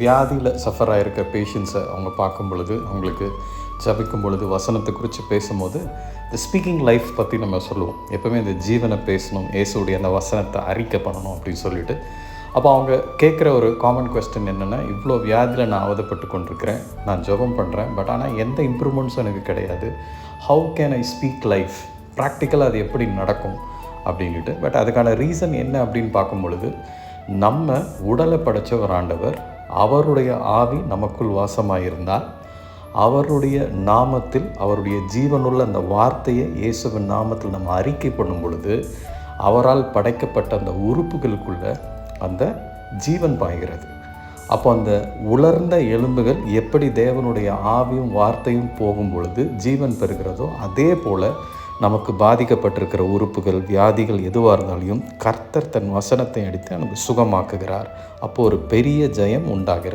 வியாதியில் சஃபர் ஆகிருக்க பேஷண்ட்ஸை அவங்க பார்க்கும் பொழுது, அவங்களுக்கு ஜபிக்கும் பொழுது, வசனத்தை குறித்து பேசும்போது இந்த ஸ்பீக்கிங் லைஃப் பற்றி நம்ம சொல்லுவோம். எப்போவுமே இந்த ஜீவனை பேசணும், இயேசுடைய அந்த வசனத்தை அறிக்கை பண்ணணும் அப்படின்னு சொல்லிட்டு. அப்போ அவங்க கேட்குற ஒரு காமன் கொஸ்டின் என்னென்னா, இவ்வளோ வியாதியில் நான் அவதப்பட்டு கொண்டிருக்கிறேன், நான் ஜெபம் பண்ணுறேன், பட் ஆனால் எந்த இம்ப்ரூவ்மெண்ட்ஸும் எனக்கு கிடையாது. How can I speak life? ப்ராக்டிக்கலாக அது எப்படி நடக்கும் அப்படின்ட்டு. பட் அதுக்கான ரீசன் என்ன அப்படின்னு பார்க்கும் பொழுது, நம்ம உடலை படைத்த ஒரு ஆண்டவர், அவருடைய ஆவி நமக்குள் வாசமாயிருந்தால், அவருடைய நாமத்தில், அவருடைய ஜீவனுள்ள அந்த வார்த்தையை இயேசுவின் நாமத்தில் நம்ம அறிக்கை பண்ணும் பொழுது, அவரால் படைக்கப்பட்ட அந்த உறுப்புகளுக்குள்ள அந்த ஜீவன் பாய்கிறது. அப்போ அந்த உலர்ந்த எலும்புகள் எப்படி தேவனுடைய ஆவியும் வார்த்தையும் போகும் பொழுது ஜீவன் பெறுகிறதோ, அதே போல் நமக்கு பாதிக்கப்பட்டிருக்கிற உறுப்புகள், வியாதிகள் எதுவாக இருந்தாலும் கர்த்தர் தன் வசனத்தை அடித்து நமக்கு சுகமாக்குகிறார். அப்போது ஒரு பெரிய ஜெயம் உண்டாகிறது.